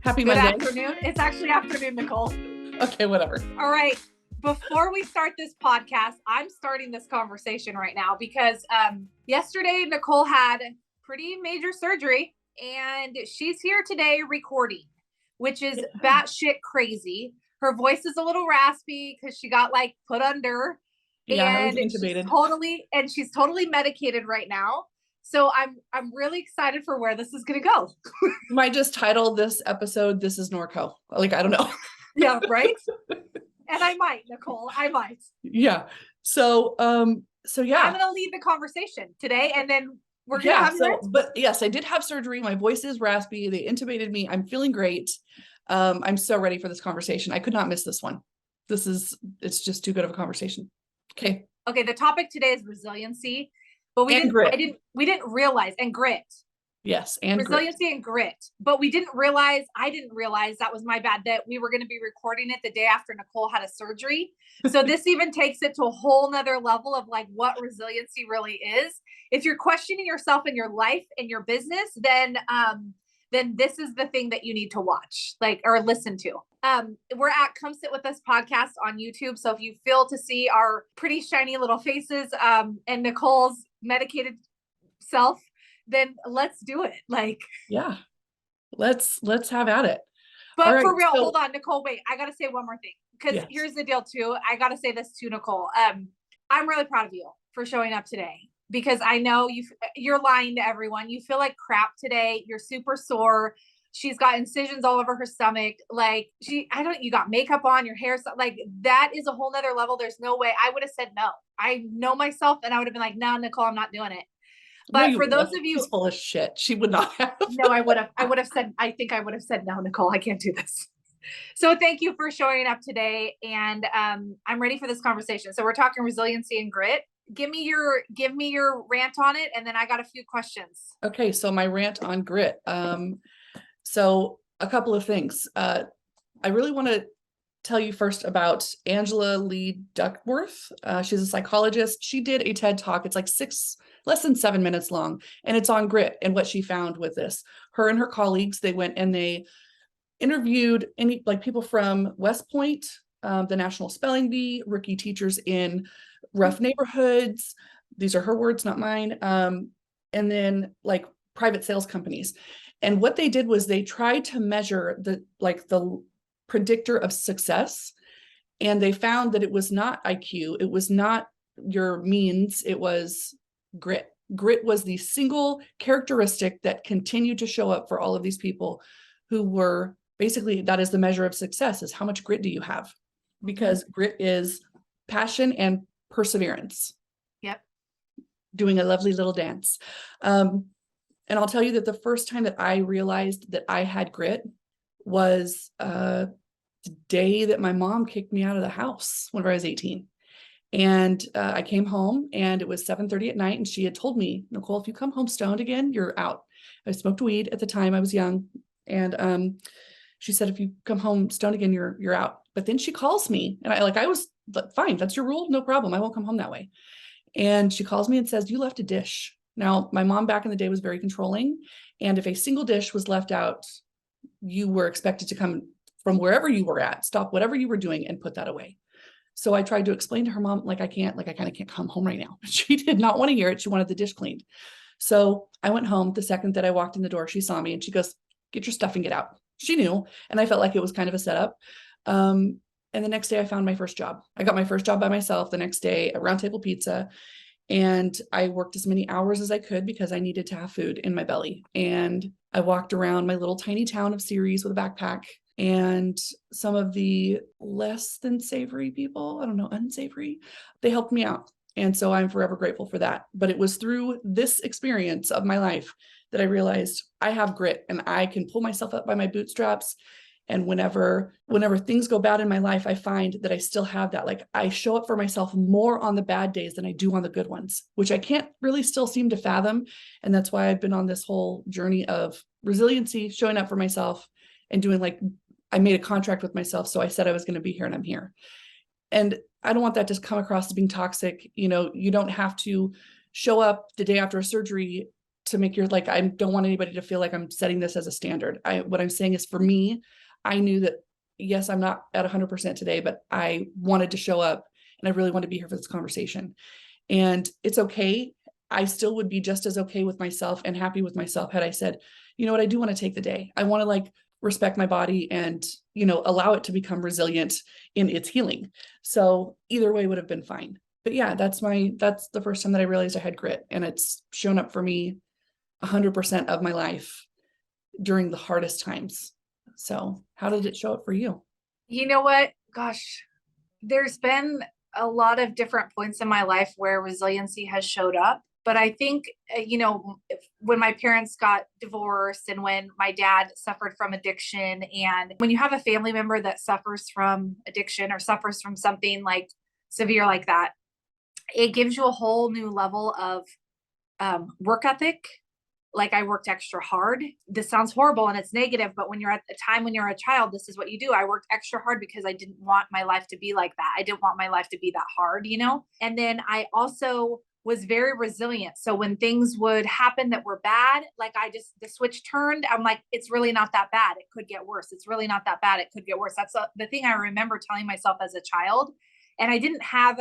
Happy Good Monday. afternoon. It's actually afternoon, Nicole. Okay, whatever. All right. Before we start this podcast, I'm starting this conversation right now because yesterday Nicole had pretty major surgery and she's here today recording, which is batshit crazy. Her voice is a little raspy because she got like put under. Yeah, I was And intubated. she's totally medicated right now. So I'm really excited for where this is going to go. You might just title this episode, This is Norco. Like, I don't know. Yeah, right? And I might, Nicole, I might. Yeah. So yeah. I'm going to lead the conversation today and then we're going to have your answer. But yes, I did have surgery. My voice is raspy. They intubated me. I'm feeling great. I'm so ready for this conversation. I could not miss this one. It's just too good of a conversation. Okay. Okay. The topic today is resiliency, but we didn't realize, and grit. Yes. And resiliency and grit. But I didn't realize that was my bad, that we were going to be recording it the day after Nicole had a surgery. So this even takes it to a whole nother level of like what resiliency really is. If you're questioning yourself in your life and your business, then this is the thing that you need to watch, or listen to. We're at Come Sit With Us podcast on YouTube. So if you feel to see our pretty shiny little faces, and Nicole's medicated self, then let's do it. Yeah, let's have at it. But right, for real, hold on, Nicole, wait, I got to say one more thing, because yes. Here's the deal too. I got to say this too, Nicole. I'm really proud of you for showing up today, because I know you're lying to everyone. You feel like crap today. You're super sore. She's got incisions all over her stomach. You got makeup on, your hair. That is a whole nother level. There's no way I would have said no. I know myself and I would have been like, no, Nicole, I'm not doing it. But for those of you, she's full of shit. She would not have. No, I would have said, I think I would have said, no, Nicole, I can't do this. So thank you for showing up today. And I'm ready for this conversation. So we're talking resiliency and grit. Give me your rant on it. And then I got a few questions. Okay. So my rant on grit. So a couple of things. I really want to tell you first about Angela Lee Duckworth. She's a psychologist. She did a TED Talk. It's like less than 7 minutes long, and it's on grit and what she found with this. Her and her colleagues, they went and they interviewed people from West Point, the National Spelling Bee, rookie teachers in rough neighborhoods. These are her words, not mine. And then private sales companies. And what they did was they tried to measure the predictor of success. And they found that it was not IQ. It was not your means. It was grit. Grit was the single characteristic that continued to show up for all of these people who were basically, that is the measure of success, is how much grit do you have? Because grit is passion and perseverance. Yep. Doing a lovely little dance. And I'll tell you that the first time that I realized that I had grit was the day that my mom kicked me out of the house whenever I was 18. And I came home and it was 7:30 at night. And she had told me, Nicole, if you come home stoned again, you're out. I smoked weed at the time. I was young. And she said, if you come home stoned again, you're out. But then she calls me and I was fine. That's your rule. No problem. I won't come home that way. And she calls me and says, you left a dish. Now, my mom back in the day was very controlling. And if a single dish was left out, you were expected to come from wherever you were at, stop whatever you were doing and put that away. So I tried to explain to her mom, I kind of can't come home right now. She did not want to hear it. She wanted the dish cleaned. So I went home. The second that I walked in the door, she saw me and she goes, get your stuff and get out. She knew. And I felt like it was kind of a setup. And the next day I found my first job. I got my first job by myself the next day at Round Table Pizza. And I worked as many hours as I could because I needed to have food in my belly. And I walked around my little tiny town of Ceres with a backpack. And some of the less than savory people, unsavory, they helped me out. And so I'm forever grateful for that. But it was through this experience of my life that I realized I have grit and I can pull myself up by my bootstraps. And whenever things go bad in my life, I find that I still have that. I show up for myself more on the bad days than I do on the good ones, which I can't really still seem to fathom. And that's why I've been on this whole journey of resiliency, showing up for myself and doing I made a contract with myself. So I said I was going to be here and I'm here. And I don't want that to come across as being toxic. You don't have to show up the day after a surgery to make your, like, I don't want anybody to feel like I'm setting this as a standard. What I'm saying is, for me, I knew that, yes, I'm not at 100% today, but I wanted to show up and I really want to be here for this conversation. And it's okay. I still would be just as okay with myself and happy with myself had I said, you know what, I do want to take the day. I want to like respect my body and, you know, allow it to become resilient in its healing. So either way would have been fine. But yeah, that's the first time that I realized I had grit, and it's shown up for me 100% of my life during the hardest times. So how did it show up for you? You know what? Gosh, there's been a lot of different points in my life where resiliency has showed up. But I think, when my parents got divorced and when my dad suffered from addiction, and when you have a family member that suffers from addiction or suffers from something like severe like that, it gives you a whole new level of work ethic. Like, I worked extra hard. This sounds horrible and it's negative, but when you're at the time when you're a child, this is what you do. I worked extra hard because I didn't want my life to be like that. I didn't want my life to be that hard, And then I also was very resilient. So when things would happen that were bad, like the switch turned, I'm like, it's really not that bad. It could get worse. It's really not that bad. It could get worse. That's the thing I remember telling myself as a child. And I didn't have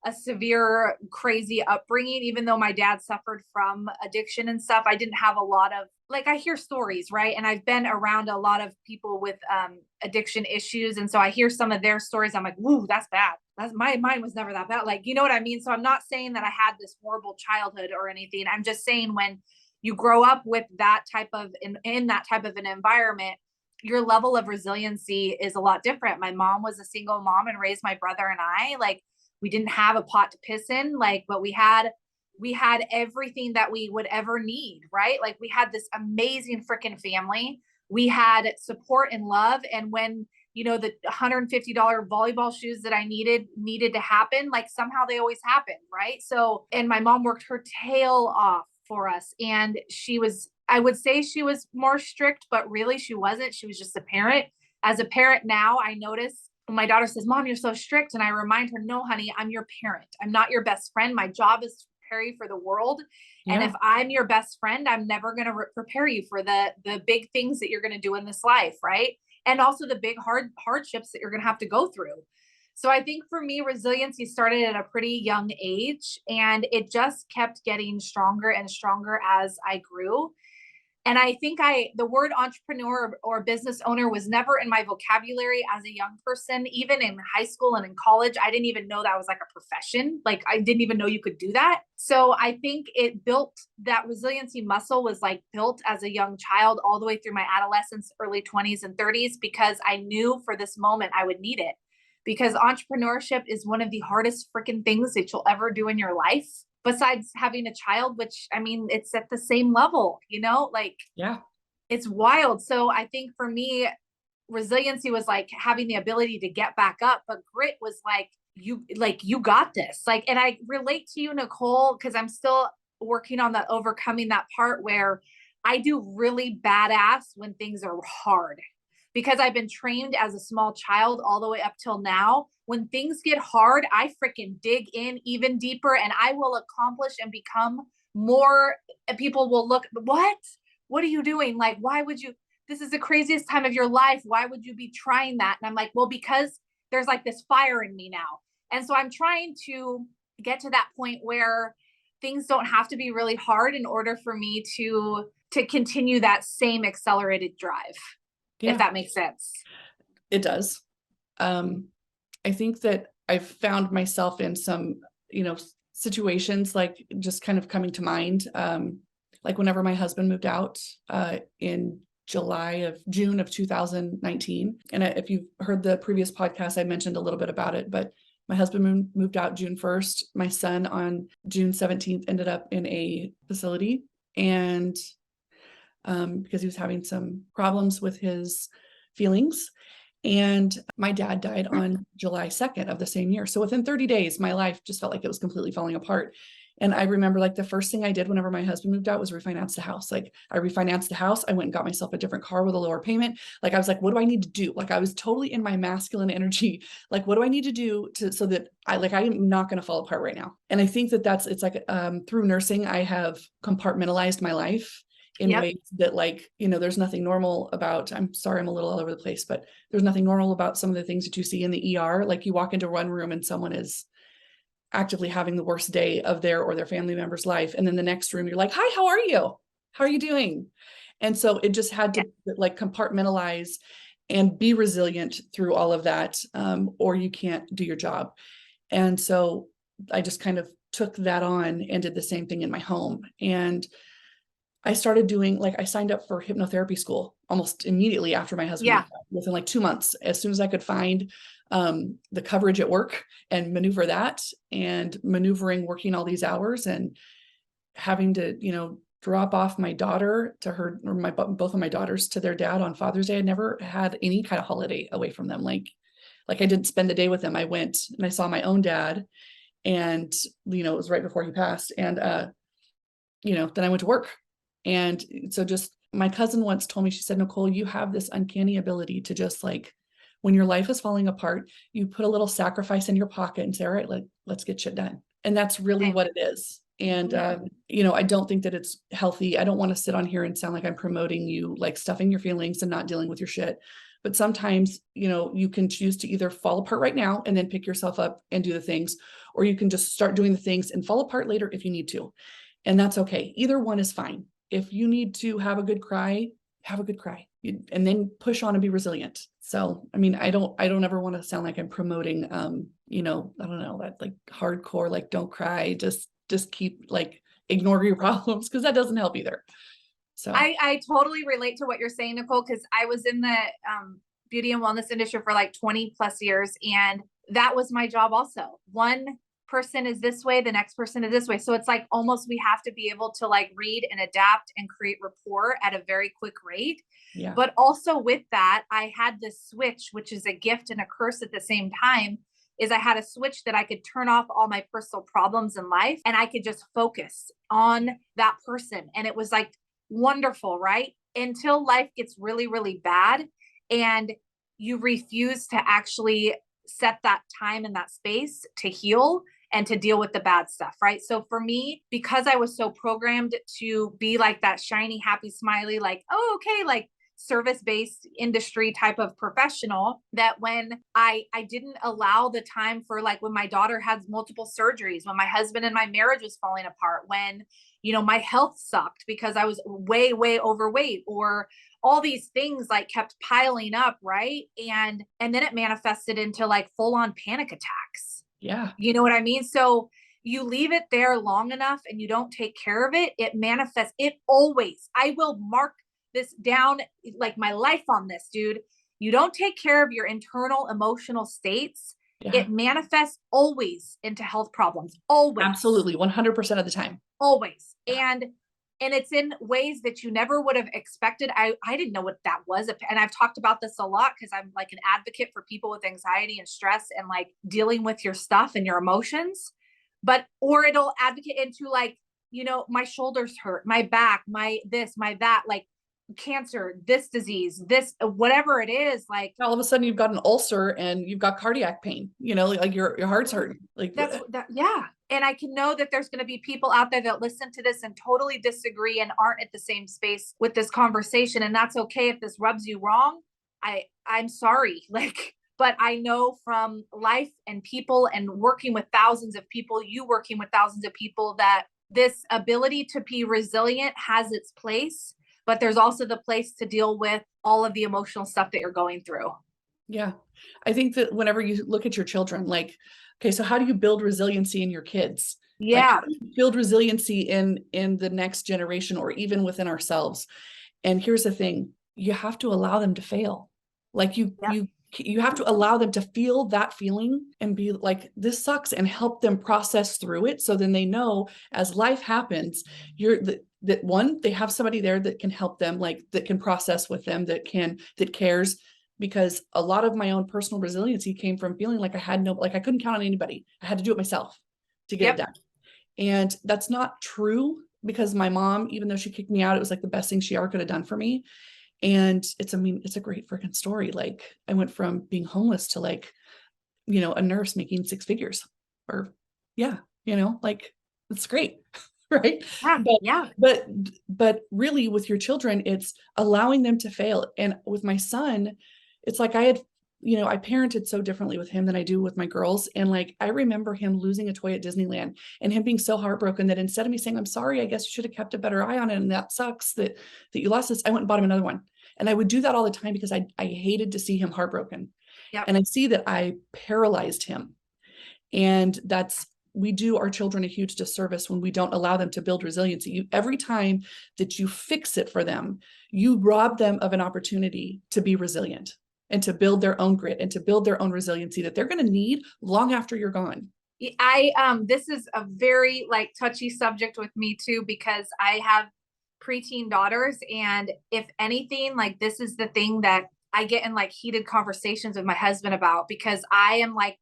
a severe, crazy upbringing, even though my dad suffered from addiction and stuff. I didn't have a lot of, like, I hear stories, right? And I've been around a lot of people with addiction issues. And so I hear some of their stories. I'm like, woo, that's bad. Mine was never that bad. Like, you know what I mean? So I'm not saying that I had this horrible childhood or anything. I'm just saying, when you grow up with that type of, in that type of an environment, your level of resiliency is a lot different. My mom was a single mom and raised my brother and I. Like, we didn't have a pot to piss in, like, but we had everything that we would ever need, right? Like, we had this amazing freaking family. We had support and love. And when, the $150 volleyball shoes that I needed to happen, like, somehow they always happened, right? So, and my mom worked her tail off for us. And I would say she was more strict, but really she wasn't. She was just a parent. As a parent now, I notice when my daughter says, Mom, you're so strict. And I remind her, no, honey, I'm your parent. I'm not your best friend. My job is to prepare you for the world. Yeah. And if I'm your best friend, I'm never going to prepare you for the big things that you're going to do in this life. Right. And also the big hardships that you're going to have to go through. So I think for me, resiliency started at a pretty young age, and it just kept getting stronger and stronger as I grew. And I think the word entrepreneur or business owner was never in my vocabulary as a young person. Even in high school and in college, I didn't even know that was like a profession. Like, I didn't even know you could do that. So I think that resiliency muscle was like built as a young child all the way through my adolescence, early 20s and 30s, because I knew for this moment I would need it. Because entrepreneurship is one of the hardest freaking things that you'll ever do in your life, besides having a child, which, I mean, it's at the same level, like, yeah, it's wild. So I think for me, resiliency was like having the ability to get back up, but grit was like, you got this. Like, and I relate to you, Nicole, because I'm still working on that, overcoming that part where I do really badass when things are hard, because I've been trained as a small child all the way up till now. When things get hard, I freaking dig in even deeper, and I will accomplish and become more. People will look, what are you doing? Like, why would you, this is the craziest time of your life. Why would you be trying that? And I'm like, well, because there's like this fire in me now. And so I'm trying to get to that point where things don't have to be really hard in order for me to continue that same accelerated drive. Yeah. If that makes sense. It does. I think that I've found myself in some, situations, like, just kind of coming to mind. Like whenever my husband moved out in June of 2019. And if you've heard the previous podcast, I mentioned a little bit about it, but my husband moved out June 1st. My son on June 17th ended up in a facility, and because he was having some problems with his feelings. And my dad died on July 2nd of the same year. So within 30 days, my life just felt like it was completely falling apart. And I remember like the first thing I did whenever my husband moved out was refinance the house. Like I refinanced the house. I went and got myself a different car with a lower payment. Like I was like, what do I need to do? Like I was totally in my masculine energy. Like, what do I need to do so that I'm not going to fall apart right now. And I think that it's like, through nursing, I have compartmentalized my life in Yep. ways that like, there's nothing normal about, I'm sorry, I'm a little all over the place, but there's nothing normal about some of the things that you see in the ER. Like you walk into one room and someone is actively having the worst day of their or their family member's life. And then the next room, you're like, hi, how are you? How are you doing? And so it just had to like compartmentalize and be resilient through all of that, or you can't do your job. And so I just kind of took that on and did the same thing in my home. And I started doing, like, I signed up for hypnotherapy school almost immediately after my husband Yeah. moved out, within like 2 months, as soon as I could find the coverage at work and maneuver that, and maneuvering working all these hours and having to, drop off my daughter to her, or both of my daughters to their dad on Father's Day. I never had any kind of holiday away from them. Like I didn't spend the day with them. I went and I saw my own dad, and, it was right before he passed. And, then I went to work. And so just my cousin once told me, she said, Nicole, you have this uncanny ability to just like, when your life is falling apart, you put a little sacrifice in your pocket and say, all right, let's get shit done. And that's really what it is. And, I don't think that it's healthy. I don't want to sit on here and sound like I'm promoting you, like stuffing your feelings and not dealing with your shit. But sometimes, you can choose to either fall apart right now and then pick yourself up and do the things, or you can just start doing the things and fall apart later if you need to. And that's okay. Either one is fine. If you need to have a good cry, have a good cry, and then push on and be resilient. So, I mean, I don't ever want to sound like I'm promoting, I don't know, that like hardcore, like don't cry, just keep like ignore your problems, because that doesn't help either. So I totally relate to what you're saying, Nicole, because I was in the beauty and wellness industry for like 20 plus years. And that was my job also. One person is this way, the next person is this way. So it's like almost we have to be able to like read and adapt and create rapport at a very quick rate. yeah. But also with that, I had this switch, which is a gift and a curse at the same time, is I had a switch that I could turn off all my personal problems in life and I could just focus on that person. And it was like wonderful, right? Until life gets really, really bad and you refuse to actually set that time and that space to heal and to deal with the bad stuff, right? So for me, because I was so programmed to be like that shiny, happy, smiley, like, oh, okay, like service-based industry type of professional, that when I didn't allow the time for like when my daughter had multiple surgeries, when my husband and my marriage was falling apart, when, my health sucked because I was way, way overweight, or all these things like kept piling up, right? And then it manifested into like full on panic attacks. Yeah. You know what I mean? So you leave it there long enough and you don't take care of it, it manifests. It always, I will mark this down like my life on this, dude. You don't take care of your internal emotional states, it manifests always into health problems. Always. Absolutely. 100% of the time. Always. And it's in ways that you never would have expected. I didn't know what that was. And I've talked about this a lot because I'm like an advocate for people with anxiety and stress and like dealing with your stuff and your emotions. Or it'll advocate into like, my shoulders hurt, my back, my this, my that, like cancer, this disease, this, whatever it is, like all of a sudden you've got an ulcer and you've got cardiac pain, like your heart's hurting. Like that's that. Yeah. And I can know that there's going to be people out there that listen to this and totally disagree and aren't at the same space with this conversation. And that's okay. If this rubs you wrong, I'm sorry. Like, but I know from life and people and working with thousands of people, you working with thousands of people, that this ability to be resilient has its place, but there's also the place to deal with all of the emotional stuff that you're going through. Yeah. I think that whenever you look at your children, like, okay, so how do you build resiliency in your kids? Like, Yeah. how do you build resiliency in the next generation or even within ourselves? And here's the thing, you have to allow them to fail. Like you have to allow them to feel that feeling and be like, this sucks, and help them process through it. So then they know as life happens, that one, they have somebody there that can help them, like that can process with them, that cares. Because a lot of my own personal resiliency came from feeling like I couldn't count on anybody. I had to do it myself to get it done. And that's not true, because my mom, even though she kicked me out, it was like the best thing she ever could have done for me. And it's, I mean, it's a great freaking story. Like, I went from being homeless to like, a nurse making 6 figures, or yeah, like, it's great. Right. Yeah. But, Yeah. but, but really with your children, it's allowing them to fail. And with my son, it's like I parented so differently with him than I do with my girls. And like, I remember him losing a toy at Disneyland and him being so heartbroken that instead of me saying, I'm sorry, I guess you should have kept a better eye on it, and that sucks that you lost this, I went and bought him another one. And I would do that all the time because I hated to see him heartbroken. Yep. And I see that I paralyzed him. And we do our children a huge disservice when we don't allow them to build resiliency. Every time that you fix it for them, you rob them of an opportunity to be resilient and to build their own grit and to build their own resiliency that they're going to need long after you're gone. This is a very like touchy subject with me too, because I have preteen daughters, and if anything, like, this is the thing that I get in like heated conversations with my husband about, because I am like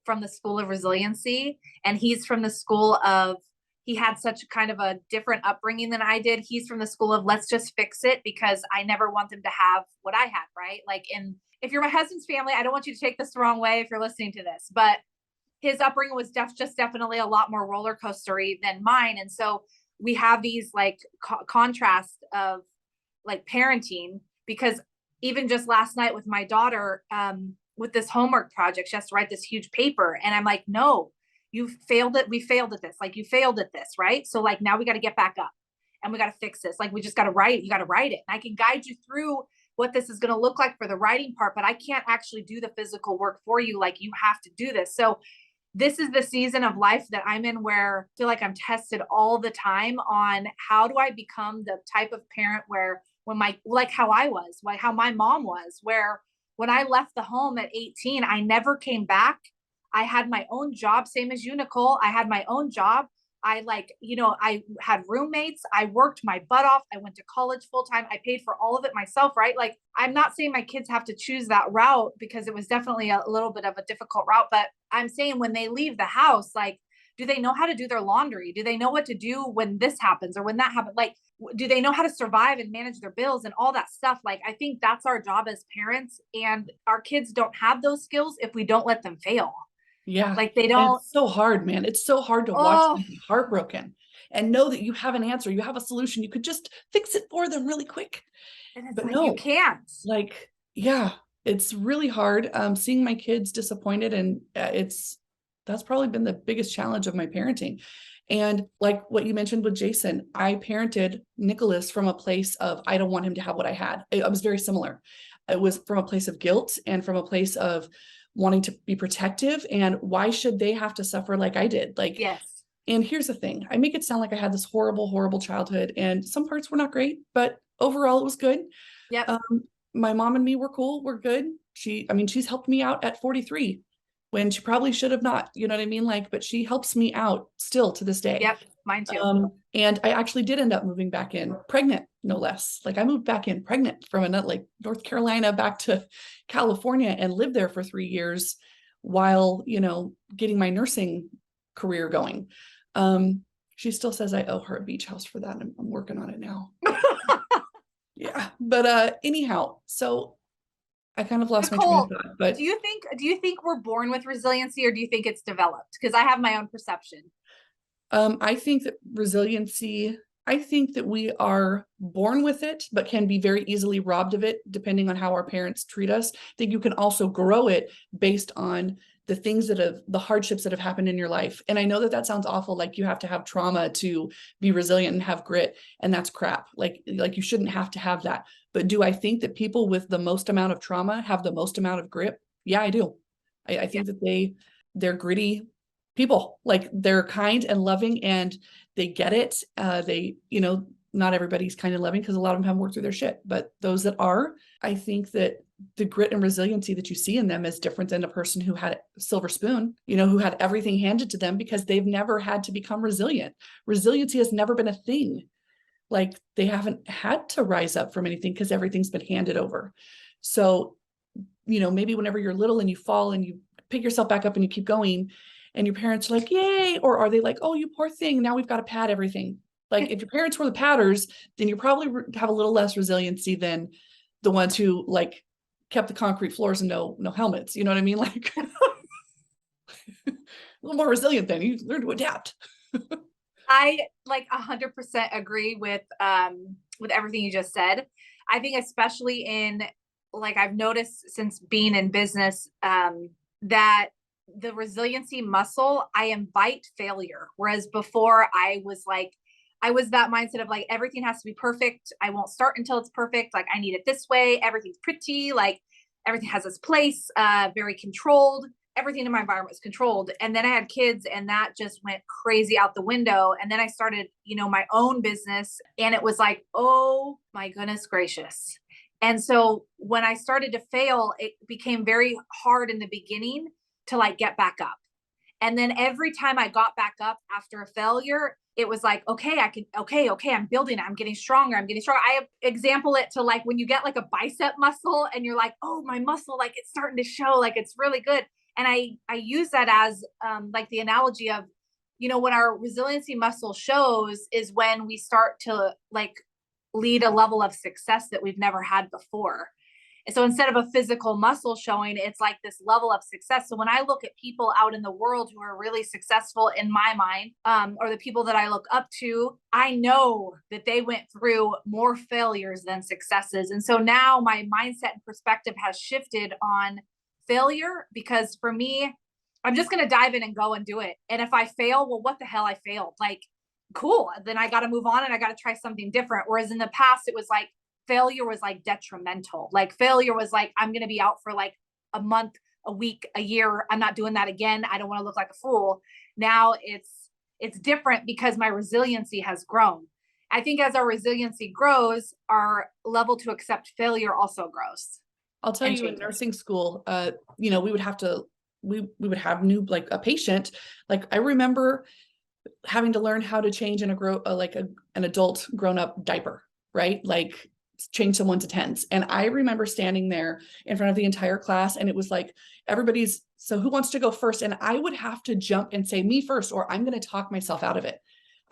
from the school of resiliency, and he's from the school of, he had such kind of a different upbringing than I did. He's from the school of, let's just fix it, because I never want them to have what I had, right? Like, and if you're my husband's family, I don't want you to take this the wrong way if you're listening to this, but his upbringing was just definitely a lot more roller coastery than mine. And so we have these like contrast of like parenting, because even just last night with my daughter, with this homework project, she has to write this huge paper. And I'm like, no, you failed it. We failed at this. Like, you failed at this. Right. So like, now we got to get back up and we got to fix this. Like, we just got to write it. You got to write it. And I can guide you through what this is going to look like for the writing part, but I can't actually do the physical work for you. Like, you have to do this. So this is the season of life that I'm in where I feel like I'm tested all the time on how do I become the type of parent where when like how I was, like how my mom was, where when I left the home at 18, I never came back. I had my own job, same as you, Nicole. I had my own job. I had roommates. I worked my butt off. I went to college full time. I paid for all of it myself, right? Like, I'm not saying my kids have to choose that route, because it was definitely a little bit of a difficult route, but I'm saying when they leave the house, like, do they know how to do their laundry? Do they know what to do when this happens or when that happens? Like, do they know how to survive and manage their bills and all that stuff? Like, I think that's our job as parents, and our kids don't have those skills if we don't let them fail. Yeah. Like, they And don't. it's so hard, man. It's so hard to watch them be heartbroken and know that you have an answer, you have a solution, you could just fix it for them really quick. And it's But like, no, you can't. like, yeah, it's really hard. Seeing my kids disappointed, and that's probably been the biggest challenge of my parenting. And like what you mentioned with Jason, I parented Nicholas from a place of, I don't want him to have what I had. It was very similar. It was from a place of guilt and from a place of wanting to be protective. And why should they have to suffer like I did? Like, Yes. and here's the thing, I make it sound like I had this horrible, horrible childhood, and some parts were not great, but overall it was good. Yep. My mom and me were cool. We're good. She's helped me out at 43 when she probably should have not, you know what I mean? Like, but she helps me out still to this day. Yep. Mine too. And I actually did end up moving back in pregnant, no less. Like, I moved back in pregnant from another, like, North Carolina back to California, and lived there for 3 years while, getting my nursing career going. She still says I owe her a beach house for that. I'm working on it now. Yeah. But anyhow, so I kind of lost my train of Nicole, thought, but do you think we're born with resiliency, or do you think it's developed? Because I have my own perception. I think that resiliency, I think that we are born with it, but can be very easily robbed of it depending on how our parents treat us. I think you can also grow it based on the hardships that have happened in your life. And I know that that sounds awful, like you have to have trauma to be resilient and have grit, and that's crap. Like you shouldn't have to have that. But do I think that people with the most amount of trauma have the most amount of grit? Yeah, I do. I think that they're gritty people. Like, they're kind and loving, and they get it. Not everybody's kind and loving, because a lot of them haven't worked through their shit, but those that are, I think that the grit and resiliency that you see in them is different than a person who had a silver spoon, who had everything handed to them, because they've never had to become resilient. Resiliency has never been a thing. Like, they haven't had to rise up from anything because everything's been handed over. So, maybe whenever you're little and you fall and you pick yourself back up and you keep going, and your parents are like, yay, or are they like, oh, you poor thing, now we've got to pad everything? Like if your parents were the padders, then you probably have a little less resiliency than the ones who like kept the concrete floors and no helmets. You know what I mean? Like a little more resilient then. You learn to adapt. I like 100% agree with everything you just said. I think especially in like I've noticed since being in business that the resiliency muscle, I invite failure. Whereas before I was that mindset of like everything has to be perfect. I won't start until it's perfect. Like I need it this way. Everything's pretty, like everything has its place, very controlled. Everything in my environment was controlled. And then I had kids and that just went crazy out the window. And then I started, my own business and it was like, oh my goodness gracious. And so when I started to fail, it became very hard in the beginning to like get back up. And then every time I got back up after a failure, it was like, okay, I'm building it. I'm getting stronger. I'm getting stronger. I example it to like when you get like a bicep muscle and you're like, oh, my muscle, like it's starting to show, like it's really good. And I use that as like the analogy of, when our resiliency muscle shows is when we start to like lead a level of success that we've never had before. And so instead of a physical muscle showing, it's like this level of success. So when I look at people out in the world who are really successful in my mind, or the people that I look up to, I know that they went through more failures than successes. And so now my mindset and perspective has shifted on failure because for me, I'm just going to dive in and go and do it. And if I fail, well, what the hell, I failed. Like, cool. Then I got to move on and I got to try something different. Whereas in the past, it was like, failure was like detrimental. Like failure was like, I'm going to be out for like a month, a week, a year. I'm not doing that again. I don't want to look like a fool. Now it's different because my resiliency has grown. I think as our resiliency grows, our level to accept failure also grows. I'll tell you, in nursing school, we would have to, we would have like a patient. Like I remember having to learn how to change an adult grown up diaper, right? Like change someone to tens. And I remember standing there in front of the entire class and it was like, so who wants to go first? And I would have to jump and say me first, or I'm going to talk myself out of it.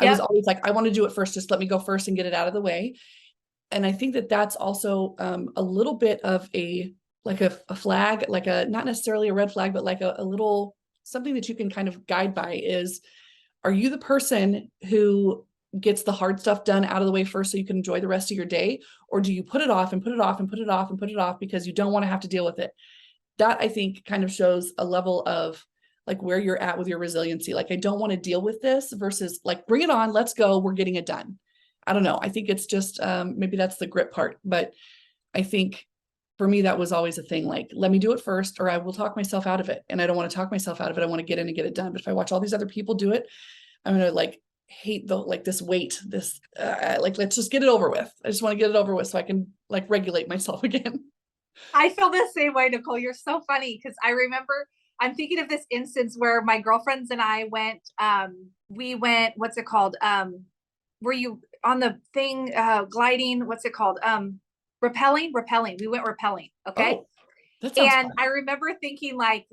Yep. I was always like, I want to do it first. Just let me go first and get it out of the way. And I think that that's also a little bit of a flag, like not necessarily a red flag, but like a little something that you can kind of guide by is, are you the person who gets the hard stuff done out of the way first so you can enjoy the rest of your day? Or do you put it off and put it off and put it off and put it off because you don't want to have to deal with it? That I think kind of shows a level of like where you're at with your resiliency. Like, I don't want to deal with this versus like, bring it on, let's go, we're getting it done. I don't know. I think it's just, maybe that's the grit part, but I think for me, that was always a thing. Like, let me do it first, or I will talk myself out of it. And I don't want to talk myself out of it. I want to get in and get it done. But if I watch all these other people do it, I'm going to like hate this weight, like, let's just get it over with. I just want to get it over with so I can like regulate myself again. I feel the same way, Nicole. You're so funny because I remember I'm thinking of this instance where my girlfriends and I went, what's it called? Were you on the thing, gliding? What's it called? Rappelling. We went rappelling. Okay. Oh, that sounds fun. I remember thinking like,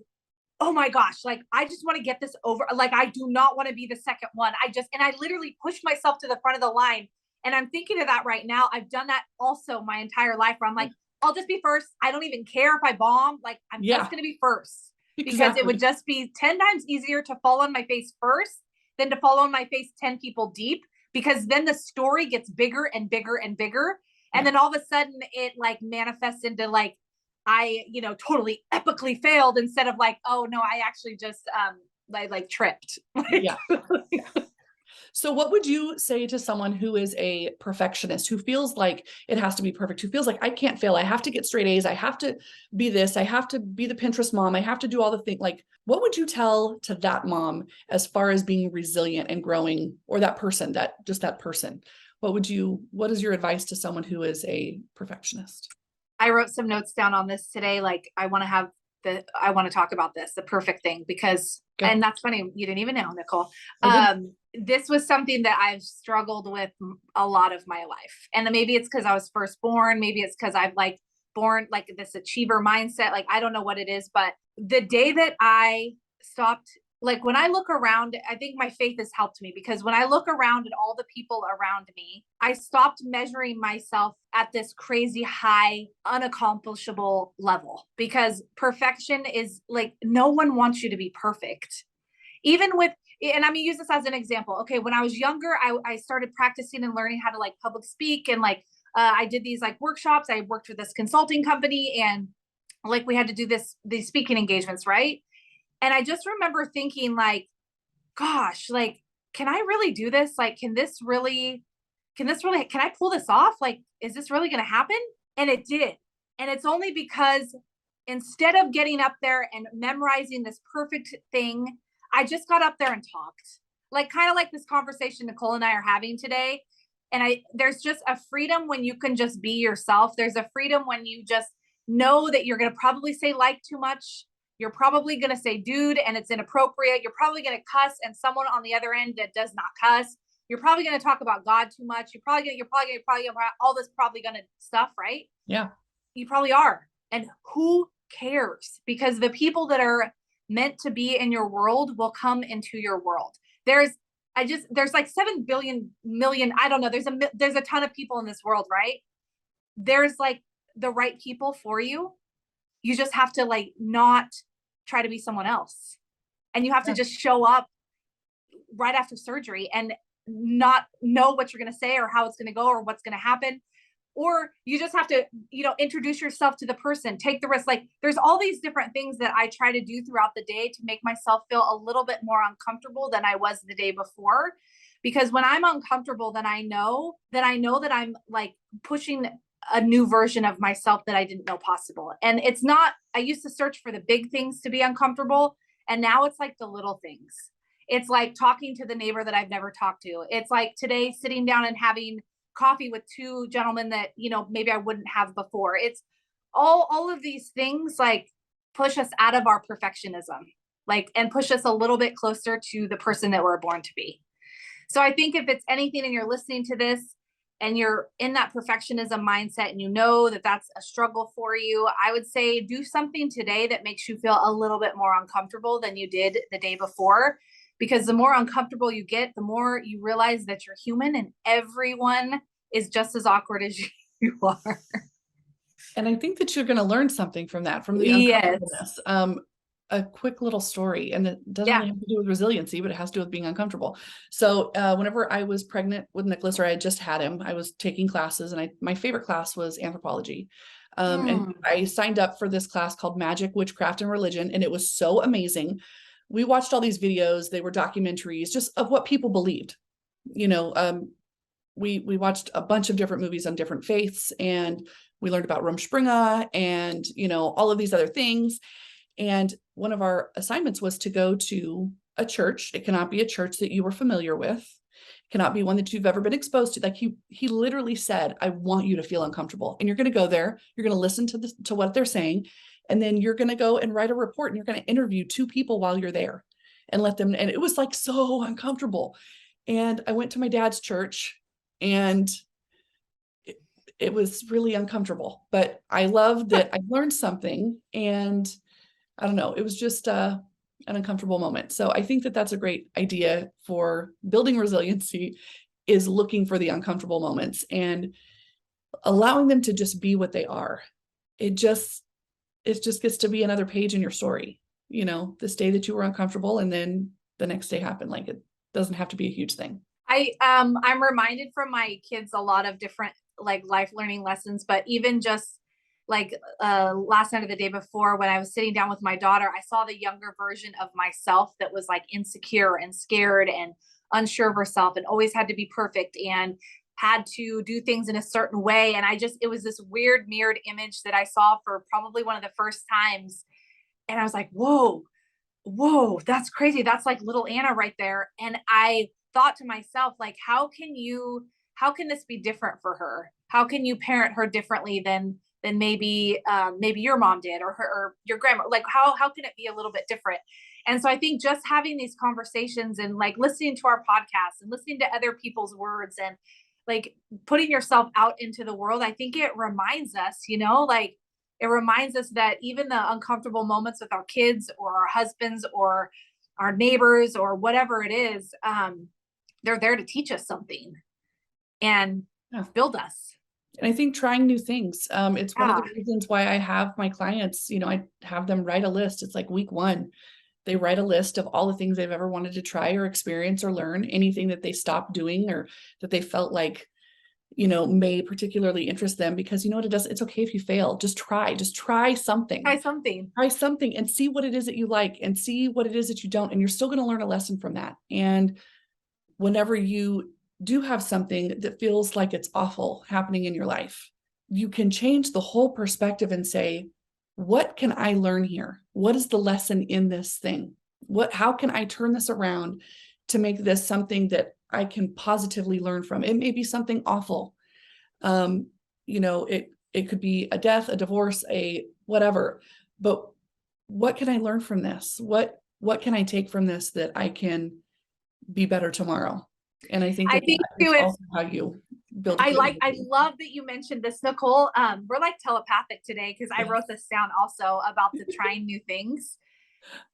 oh my gosh, like I just want to get this over. Like I do not want to be the second one. And I literally pushed myself to the front of the line. And I'm thinking of that right now. I've done that also my entire life where I'm like, I'll just be first. I don't even care if I bomb. Like I'm just going to be first because it would just be 10 times easier to fall on my face first than to fall on my face 10 people deep, because then the story gets bigger and bigger and bigger. And then all of a sudden it like manifests into like, I, totally epically failed instead of like, oh no, I actually just, like tripped. Yeah. So what would you say to someone who is a perfectionist, who feels like it has to be perfect, who feels like I can't fail, I have to get straight A's, I have to be this, I have to be the Pinterest mom, I have to do all the things? Like, what would you tell to that mom as far as being resilient and growing, or that person, that person? What is your advice to someone who is a perfectionist? I wrote some notes down on this today. Like I want to talk about this, the perfect thing, because, and that's funny. You didn't even know, Nicole. This was something that I've struggled with a lot of my life. And maybe it's because I was first born. Maybe it's because I've like born like this achiever mindset. Like, I don't know what it is, but the day that I stopped like when I look around, I think my faith has helped me, because when I look around at all the people around me, I stopped measuring myself at this crazy high, unaccomplishable level, because perfection is like, no one wants you to be perfect. Even with, and I'm gonna use this as an example. Okay, when I was younger, I started practicing and learning how to like public speak, and like I did these like workshops. I worked with this consulting company, and like we had to do these speaking engagements, right? And I just remember thinking like, gosh, like, can I really do this? Like, can I pull this off? Like, is this really going to happen? And it did. And it's only because instead of getting up there and memorizing this perfect thing, I just got up there and talked. Like, kind of like this conversation Nicole and I are having today. And there's just a freedom when you can just be yourself. There's a freedom when you just know that you're going to probably say like too much. You're probably going to say dude and it's inappropriate. You're probably going to cuss and someone on the other end that does not cuss. You're probably going to talk about God too much. You're probably all this probably going to stuff, right? Yeah. You probably are. And who cares? Because the people that are meant to be in your world will come into your world. There's like 7 billion million, I don't know. There's a ton of people in this world, right? There's like the right people for you. You just have to like not try to be someone else. And you have to just show up right after surgery and not know what you're going to say or how it's going to go or what's going to happen. Or you just have to, introduce yourself to the person, take the risk. Like there's all these different things that I try to do throughout the day to make myself feel a little bit more uncomfortable than I was the day before. Because when I'm uncomfortable, then I know that I'm like pushing a new version of myself that I didn't know possible. And it's not, I used to search for the big things to be uncomfortable. And now it's like the little things. It's like talking to the neighbor that I've never talked to. It's like today sitting down and having coffee with two gentlemen that, maybe I wouldn't have before. It's all of these things like push us out of our perfectionism, like, and push us a little bit closer to the person that we're born to be. So I think if it's anything and you're listening to this and you're in that perfectionism mindset and you know that that's a struggle for you, I would say do something today that makes you feel a little bit more uncomfortable than you did the day before. Because the more uncomfortable you get, the more you realize that you're human and everyone is just as awkward as you are. And I think that you're going to learn something from that, from the Yes. uncomfortableness. A quick little story, and it doesn't really have to do with resiliency, but it has to do with being uncomfortable. So whenever I was pregnant with Nicholas, or I had just had him, I was taking classes, and my favorite class was anthropology. And I signed up for this class called Magic, Witchcraft, and Religion, and it was so amazing. We watched all these videos. They were documentaries just of what people believed. We watched a bunch of different movies on different faiths, and we learned about Rumspringa and, all of these other things. And one of our assignments was to go to a church. It cannot be a church that you were familiar with. It cannot be one that you've ever been exposed to. Like he literally said, I want you to feel uncomfortable. And you're going to go there. You're going to listen to what they're saying. And then you're going to go and write a report, and you're going to interview 2 people while you're there and let them. And it was like so uncomfortable. And I went to my dad's church, and it was really uncomfortable, but I loved that I learned something. And I don't know, it was just an uncomfortable moment. So I think that that's a great idea for building resiliency, is looking for the uncomfortable moments and allowing them to just be what they are. It just gets to be another page in your story. This day that you were uncomfortable, and then the next day happened. Like, it doesn't have to be a huge thing. I'm reminded from my kids a lot of different like life learning lessons, but even just like last night or the day before when I was sitting down with my daughter, I saw the younger version of myself that was like insecure and scared and unsure of herself and always had to be perfect and had to do things in a certain way. And it was this weird mirrored image that I saw for probably one of the first times. And I was like, whoa, that's crazy. That's like little Anna right there. And I thought to myself, like, how can this be different for her? How can you parent her differently than maybe your mom did or your grandma? Like, how can it be a little bit different? And so I think just having these conversations and like listening to our podcasts and listening to other people's words and like putting yourself out into the world, I think it reminds us, like it reminds us that even the uncomfortable moments with our kids or our husbands or our neighbors or whatever it is, they're there to teach us something and build us. And I think trying new things, it's one of the Yeah. reasons why I have my clients, you know, I have them write a list. It's like week 1, they write a list of all the things they've ever wanted to try or experience or learn, anything that they stopped doing or that they felt like, you know, may particularly interest them, because you know what it does? It's okay if you fail. Just try something. Try something. Try something and see what it is that you like and see what it is that you don't. And you're still going to learn a lesson from that. And whenever you do have something that feels like it's awful happening in your life, you can change the whole perspective and say, what can I learn here? What is the lesson in this thing? How can I turn this around to make this something that I can positively learn from? It may be something awful. You know, it could be a death, a divorce, a whatever, but what can I learn from this? What can I take from this that I can be better tomorrow? And I think that is also how you build. I love that you mentioned this, Nicole. We're like telepathic today, because I wrote this down also about the trying new things.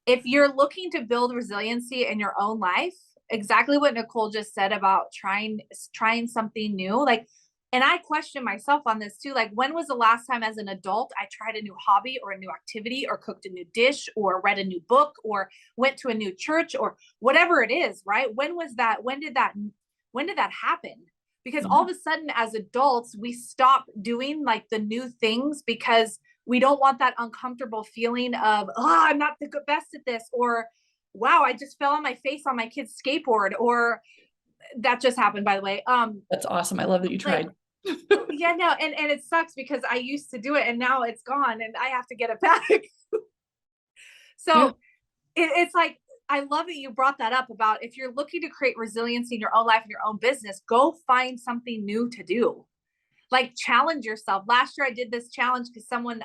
If you're looking to build resiliency in your own life, exactly what Nicole just said about trying something new, like, and I question myself on this too. Like, when was the last time as an adult I tried a new hobby or a new activity or cooked a new dish or read a new book or went to a new church or whatever it is, right? When was that? When did that happen? Because all of a sudden as adults, we stop doing like the new things because we don't want that uncomfortable feeling of, oh, I'm not the best at this, or wow, I just fell on my face on my kid's skateboard, or that just happened, by the way. That's awesome. I love that you tried. Yeah, no, and it sucks because I used to do it and now it's gone and I have to get it back. So it's like, I love that you brought that up about, if you're looking to create resiliency in your own life and your own business, go find something new to do. Like, challenge yourself. Last year I did this challenge because someone,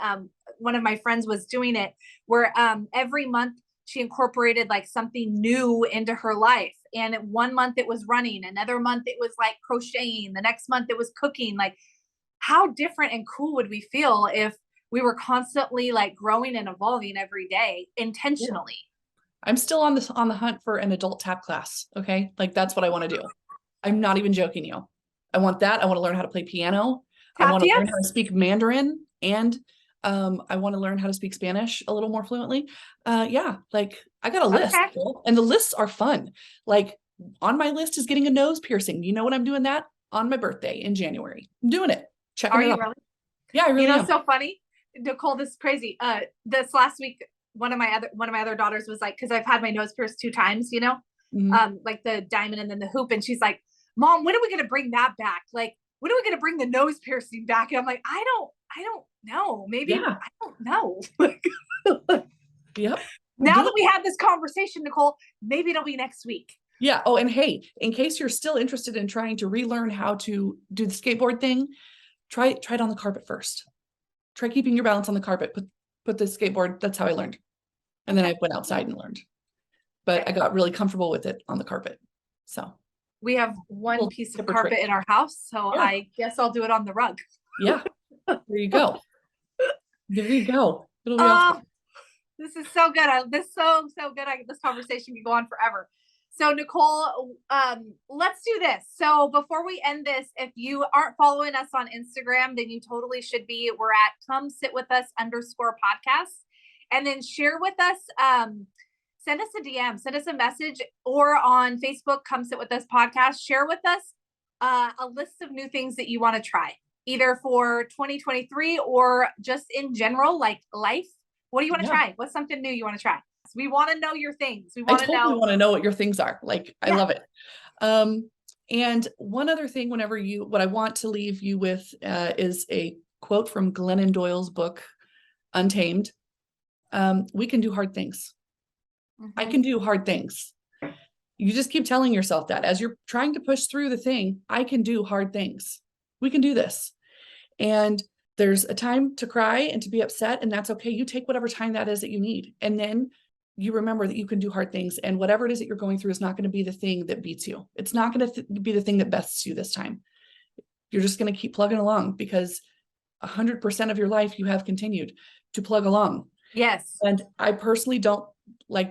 one of my friends was doing it, where every month she incorporated like something new into her life. And 1 month it was running, another month it was like crocheting, the next month it was cooking. Like, how different and cool would we feel if we were constantly like growing and evolving every day intentionally? I'm still on the hunt for an adult tap class. Okay. Like, that's what I want to do. I'm not even joking you. I want that. I want to learn how to play piano. I want to learn how to speak Mandarin, and I want to learn how to speak Spanish a little more fluently. Yeah, like, I got a list, and the lists are fun. Like, on my list is getting a nose piercing. You know what? I'm doing that on my birthday in January. I'm doing it. Checking it out. Really? Yeah, I really am. So funny, Nicole, this is crazy. This last week, one of my other daughters was like, because I've had my nose pierced 2 times, you know, like the diamond and then the hoop, and she's like, Mom, when are we going to bring that back? Like, when are we going to bring the nose piercing back? And I'm like, I don't know. Maybe, I don't know. Yep. Now that we had this conversation, Nicole, maybe it'll be next week. Yeah. Oh, and hey, in case you're still interested in trying to relearn how to do the skateboard thing, try it on the carpet first. Try keeping your balance on the carpet. Put the skateboard. That's how I learned. And then I went outside and learned, but I got really comfortable with it on the carpet. So we have one piece of carpet in our house, so I guess I'll do it on the rug. Yeah. There you go. There you go. It'll be awesome. This is so good. This is so good. This conversation can go on forever. So Nicole, let's do this. So before we end this, if you aren't following us on Instagram, then you totally should be. We're at @comesitwithus_podcast. And then share with us, send us a DM, send us a message, or on Facebook, Come Sit With Us podcast. Share with us a list of new things that you want to try, either for 2023 or just in general, like life. What do you want to try? What's something new you want to try? We want to know your things. We want to know. Want to know what your things are. Like, I love it. And one other thing, what I want to leave you with is a quote from Glennon Doyle's book, Untamed. We can do hard things. I can do hard things. You just keep telling yourself that as you're trying to push through the thing. I can do hard things. We can do this. And there's a time to cry and to be upset, and that's okay. You take whatever time that is that you need. And then you remember that you can do hard things, and whatever it is that you're going through is not going to be the thing that beats you. It's not going to be the thing that bests you this time. You're just going to keep plugging along, because 100% of your life you have continued to plug along. Yes. And I personally don't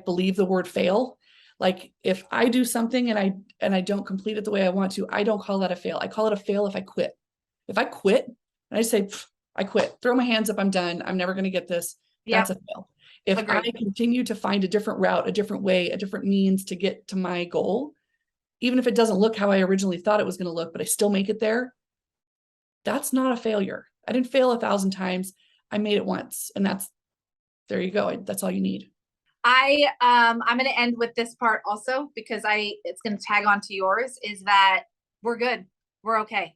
believe the word fail. Like if I do something and I don't complete it the way I want to, I don't call that a fail. I call it a fail if I quit. If I quit and I say, I quit, throw my hands up, I'm done, I'm never going to get this, that's Yep. a fail. If I Agreed. continue to find a different route, a different way, a different means to get to my goal, even if it doesn't look how I originally thought it was going to look, but I still make it there, that's not a failure. I didn't fail 1,000 times. I made it once. And there you go. That's all you need. I'm going to end with this part also because it's going to tag on to yours, is that we're good. We're okay.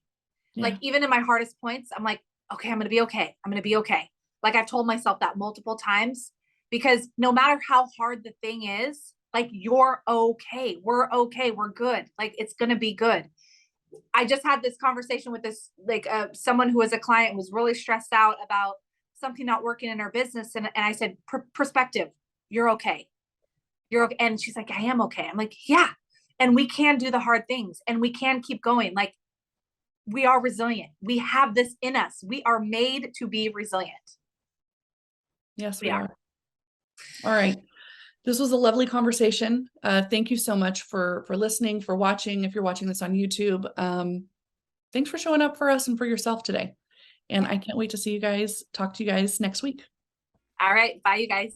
Yeah. Like even in my hardest points, I'm like, okay, I'm going to be okay. I'm going to be okay. Like I've told myself that multiple times, because no matter how hard the thing is, like you're okay. We're okay. We're good. Like it's going to be good. I just had this conversation with this, like someone who was a client, was really stressed out about something not working in her business. And I said, perspective, you're okay. You're okay. And she's like, I am okay. I'm like, yeah. And we can do the hard things and we can keep going. Like we are resilient. We have this in us. We are made to be resilient. Yes, we are. All right. This was a lovely conversation. Thank you so much for listening, for watching. If you're watching this on YouTube, thanks for showing up for us and for yourself today. And I can't wait to talk to you guys next week. All right. Bye, you guys.